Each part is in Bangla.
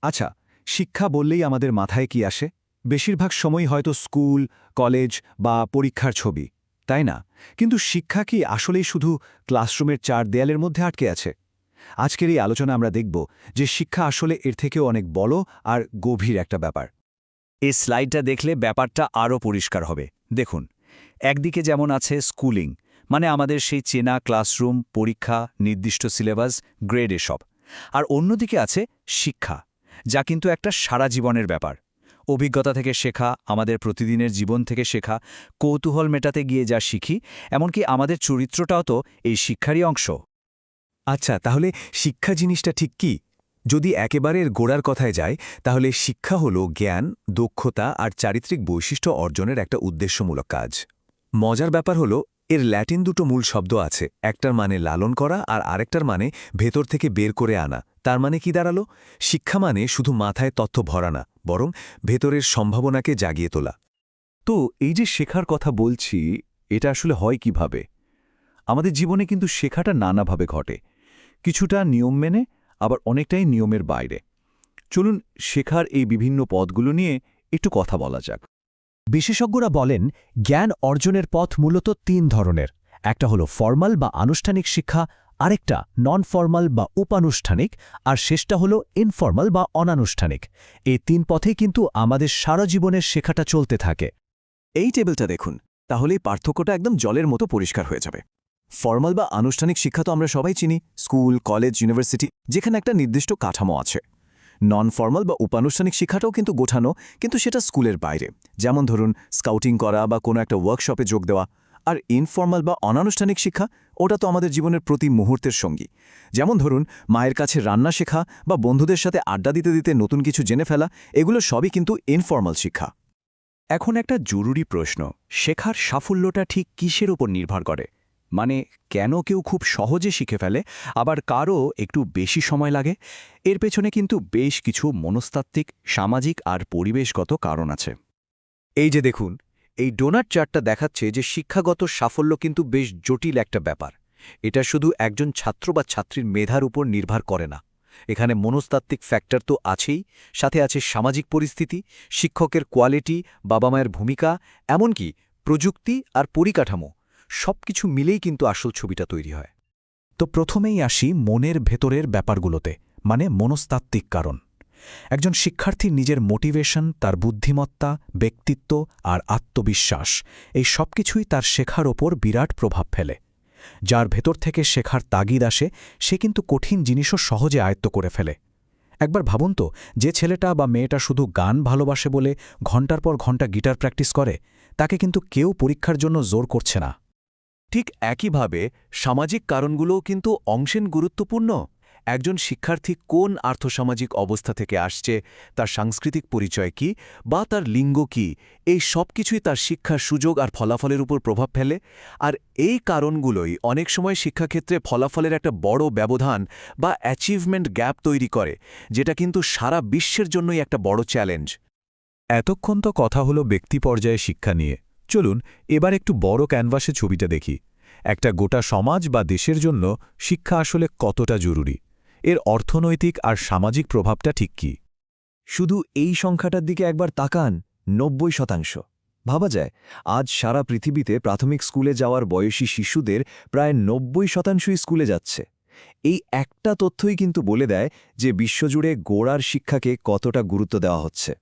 আচ্ছা, শিক্ষা বললেই আমাদের মাথায় কি আসে? বেশিরভাগ সময় হয়তো স্কুল, কলেজ বা পরীক্ষার ছবি, তাই না? কিন্তু শিক্ষা কি আসলেই শুধু ক্লাসরুমের চার দেয়ালের মধ্যে আটকে আছে? আজকের এই আলোচনা আমরা দেখব যে শিক্ষা আসলে এর থেকেও অনেক বড় আর গভীর একটা ব্যাপার। এই স্লাইডটা দেখলে ব্যাপারটা আরও পরিষ্কার হবে। দেখুন, একদিকে যেমন আছে স্কুলিং, মানে আমাদের সেই চেনা ক্লাসরুম, পরীক্ষা, নির্দিষ্ট সিলেবাস, গ্রেড এসব। আর অন্যদিকে আছে শিক্ষা, যা কিন্তু একটা সারা জীবনের ব্যাপার। অভিজ্ঞতা থেকে শেখা, আমাদের প্রতিদিনের জীবন থেকে শেখা, কৌতূহল মেটাতে গিয়ে যা শিখি, এমনকি আমাদের চরিত্রটাও তো এই শিক্ষারই অংশ। আচ্ছা, তাহলে শিক্ষা জিনিসটা ঠিক কি? যদি একেবারে এর গোড়ার কথায় যায়, তাহলে শিক্ষা হলো জ্ঞান, দক্ষতা আর চারিত্রিক বৈশিষ্ট্য অর্জনের একটা উদ্দেশ্যমূলক কাজ। মজার ব্যাপার হলো এর ল্যাটিন দুটো মূল শব্দ আছে, একটার মানে লালন করা আর আরেকটার মানে ভেতর থেকে বের করে আনা। তার মানে কি দাঁড়ালো? শিক্ষা মানে শুধু মাথায় তথ্য ভরা না, বরং ভেতরের সম্ভাবনাকে জাগিয়ে তোলা। তো এই যে শেখার কথা বলছি, এটা আসলে হয় কিভাবে? আমাদের জীবনে কিন্তু শেখাটা নানাভাবে ঘটে। কিছুটা নিয়ম মেনে, আবার অনেকটাই নিয়মের বাইরে। চলুন শেখার এই বিভিন্ন পথগুলো নিয়ে একটু কথা বলা যাক। বিশেষজ্ঞরা বলেন জ্ঞান অর্জনের পথ মূলত তিন ধরনের। একটা হলো ফর্মাল বা আনুষ্ঠানিক শিক্ষা, আরেকটা নন ফর্মাল বা উপানুষ্ঠানিক, আর শেষটা হলো ইনফর্মাল বা অনানুষ্ঠানিক। এই তিন পথেই কিন্তু আমাদের সারা জীবনের শেখাটা চলতে থাকে। এই টেবিলটা দেখুন, তাহলেই পার্থক্যটা একদম জলের মতো পরিষ্কার হয়ে যাবে। ফর্মাল বা আনুষ্ঠানিক শিক্ষা তো আমরা সবাই চিনি, স্কুল, কলেজ, ইউনিভার্সিটি, যেখানে একটা নির্দিষ্ট কাঠামো আছে। নন ফর্মাল বা উপানুষ্ঠানিক শিক্ষাটাও কিন্তু গোছানো, কিন্তু সেটা স্কুলের বাইরে, যেমন ধরুন স্কাউটিং করা বা কোনো একটা ওয়ার্কশপে যোগ দেওয়া। আর ইনফর্মাল বা অনানুষ্ঠানিক শিক্ষা, ওটা তো আমাদের জীবনের প্রতি মুহূর্তের সঙ্গী। যেমন ধরুন মায়ের কাছে রান্না শেখা বা বন্ধুদের সাথে আড্ডা দিতে দিতে নতুন কিছু জেনে ফেলা, এগুলো সবই কিন্তু ইনফর্মাল শিক্ষা। এখন একটা জরুরি প্রশ্ন, শেখার সাফল্যটা ঠিক কিসের উপর নির্ভর করে? মানে কেন কেউ খুব সহজে শিখে ফেলে, আবার কারও একটু বেশি সময় লাগে? এর পেছনে কিন্তু বেশ কিছু মনস্তাত্ত্বিক, সামাজিক আর পরিবেশগত কারণ আছে। এই যে দেখুন, এই ডোনাট চার্টটা দেখাচ্ছে যে শিক্ষাগত সাফল্য কিন্তু বেশ জটিল একটা ব্যাপার। এটা শুধু একজন ছাত্র বা ছাত্রীর মেধার উপর নির্ভর করে না। এখানে মনস্তাত্ত্বিক ফ্যাক্টর তো আছেই, সাথে আছে সামাজিক পরিস্থিতি, শিক্ষকের কোয়ালিটি, বাবা মায়ের ভূমিকা, এমনকি প্রযুক্তি আর পরিকাঠামো, সবকিছু মিলেই কিন্তু আসল ছবিটা তৈরি হয়। তো প্রথমেই আসি মনের ভেতরের ব্যাপারগুলোতে, মানে মনস্তাত্ত্বিক কারণ। একজন শিক্ষার্থীর নিজের মোটিভেশন, তার বুদ্ধিমত্তা, ব্যক্তিত্ব আর আত্মবিশ্বাস, এই সবকিছুই তার শেখার ওপর বিরাট প্রভাব ফেলে। যার ভেতর থেকে শেখার তাগিদ আসে, সে কিন্তু কঠিন জিনিসও সহজে আয়ত্ত করে ফেলে। একবার ভাবুন তো, যে ছেলেটা বা মেয়েটা শুধু গান ভালোবাসে বলে ঘন্টার পর ঘন্টা গিটার প্র্যাকটিস করে, তাকে কিন্তু কেউ পরীক্ষার জন্য জোর করছে না। ঠিক একইভাবে সামাজিক কারণগুলোও কিন্তু অংশেন গুরুত্বপূর্ণ। একজন শিক্ষার্থী কোন আর্থসামাজিক অবস্থা থেকে আসছে, তার সাংস্কৃতিক পরিচয় কি, বা তার লিঙ্গ কি, এই সব কিছুই তার শিক্ষার সুযোগ আর ফলাফলের উপর প্রভাব ফেলে। আর এই কারণগুলোই অনেক সময় শিক্ষাক্ষেত্রে ফলাফলের একটা বড় ব্যবধান বা অ্যাচিভমেন্ট গ্যাপ তৈরি করে, যেটা কিন্তু সারা বিশ্বের জন্যই একটা বড় চ্যালেঞ্জ। এতক্ষণ তো কথা হলো ব্যক্তি পর্যায়ে শিক্ষা নিয়ে। চলুন এবার একটু বড় ক্যানভাসে ছবিটা দেখি। একটা গোটা সমাজ বা দেশের জন্য শিক্ষা আসলে কতটা জরুরি, এর অর্থনৈতিক আর সামাজিক প্রভাবটা ঠিক কি? শুধু এই সংখ্যাটার দিকে একবার তাকান, ৯০%। ভাবা যায়, আজ সারা পৃথিবীতে প্রাথমিক স্কুলে যাওয়ার বয়সী শিশুদের প্রায় ৯০%ই স্কুলে যাচ্ছে। এই একটা তথ্যই কিন্তু বলে দেয় যে বিশ্বজুড়ে গোড়ার শিক্ষাকে কতটা গুরুত্ব দেওয়া হচ্ছে।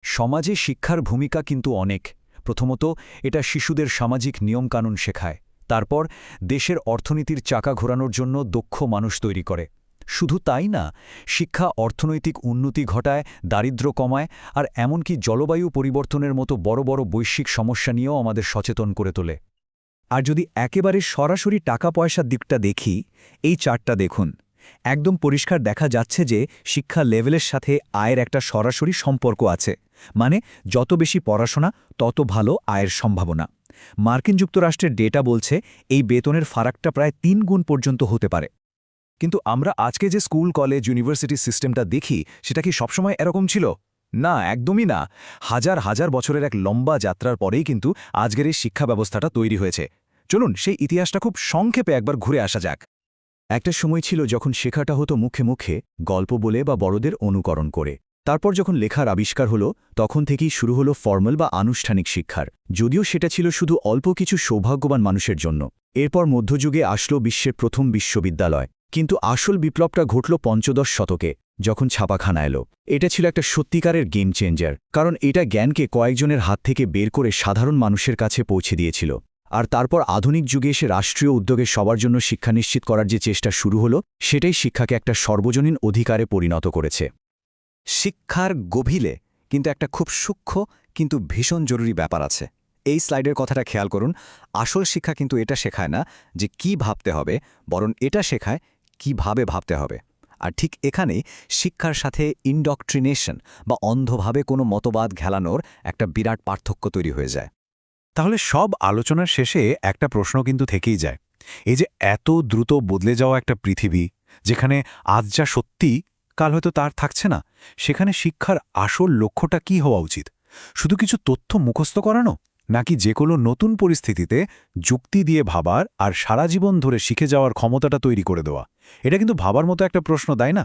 সমাজে শিক্ষার ভূমিকা কিন্তু অনেক। প্রথমত, এটা শিশুদের সামাজিক নিয়মকানুন শেখায়। তারপর দেশের অর্থনীতির চাকা ঘোরানোর জন্য দক্ষ মানুষ তৈরি করে। শুধু তাই না, শিক্ষা অর্থনৈতিক উন্নতি ঘটায়, দারিদ্র্য কমায়, আর এমনকি জলবায়ু পরিবর্তনের মতো বড় বড় বৈশ্বিক সমস্যা নিয়েও আমাদের সচেতন করে তোলে। আর যদি একেবারে সরাসরি টাকা পয়সার দিকটা দেখি, এই চার্টটা দেখুন, একদম পরিষ্কার দেখা যাচ্ছে যে শিক্ষা লেভেলের সাথে আয়ের একটা সরাসরি সম্পর্ক আছে। মানে যত বেশি পড়াশোনা, তত ভালো আয়ের সম্ভাবনা। মার্কিন যুক্তরাষ্ট্রের ডেটা বলছে এই বেতনের ফারাকটা প্রায় ৩ গুণ পর্যন্ত হতে পারে। কিন্তু আমরা আজকে যে স্কুল, কলেজ, ইউনিভার্সিটি সিস্টেমটা দেখি, সেটা কি সবসময় এরকম ছিল? না, একদমই না। হাজার হাজার বছরের এক লম্বা যাত্রার পরেই কিন্তু আজকের এই শিক্ষা ব্যবস্থাটা তৈরি হয়েছে। চলুন সেই ইতিহাসটা খুব সংক্ষেপে একবার ঘুরে আসা যাক। একটা সময় ছিল যখন শেখাটা হতো মুখে মুখে, গল্প বলে বা বড়দের অনুকরণ করে। তারপর যখন লেখার আবিষ্কার হলো, তখন থেকেই শুরু হলো ফর্মাল বা আনুষ্ঠানিক শিক্ষার, যদিও সেটা ছিল শুধু অল্প কিছু সৌভাগ্যবান মানুষের জন্য। এরপর মধ্যযুগে আসলো বিশ্বের প্রথম বিশ্ববিদ্যালয়, কিন্তু আসল বিপ্লবটা ঘটল পঞ্চদশ শতকে, যখন ছাপাখানা এলো। এটা ছিল একটা সত্যিকারের গেম চেঞ্জার, কারণ এটা জ্ঞানকে কয়েকজনের হাত থেকে বের করে সাধারণ মানুষের কাছে পৌঁছে দিয়েছিল। আর তারপর আধুনিক যুগে এসে রাষ্ট্রীয় উদ্যোগে সবার জন্য শিক্ষা নিশ্চিত করার যে চেষ্টা শুরু হলো, সেটাই শিক্ষাকে একটা সর্বজনীন অধিকারে পরিণত করেছে। শিক্ষার গভীরে কিন্তু একটা খুব সূক্ষ্ম কিন্তু ভীষণ জরুরি ব্যাপার আছে। এই স্লাইডের কথাটা খেয়াল করুন। আসল শিক্ষা কিন্তু এটা শেখায় না যে কি ভাবতে হবে, বরং এটা শেখায় কিভাবে ভাবতে হবে। আর ঠিক এখানেই শিক্ষার সাথে ইনডক্ট্রিনেশন বা অন্ধভাবে কোনো মতবাদ ঘেলানোর একটা বিরাট পার্থক্য তৈরি হয়ে যায়। তাহলে সব আলোচনার শেষে একটা প্রশ্ন কিন্তু থেকেই যায়, এই যে এত দ্রুত বদলে যাওয়া একটা পৃথিবী, যেখানে আজ যা সত্যি কাল হয়তো তার থাকছে না, সেখানে শিক্ষার আসল লক্ষ্যটা কি হওয়া উচিত? শুধু কিছু তথ্য মুখস্থ করানো, নাকি যে কোনো নতুন পরিস্থিতিতে যুক্তি দিয়ে ভাবার আর সারা জীবন ধরে শিখে যাওয়ার ক্ষমতাটা তৈরি করে দেওয়া? এটা কিন্তু ভাবার মতো একটা প্রশ্ন, তাই না?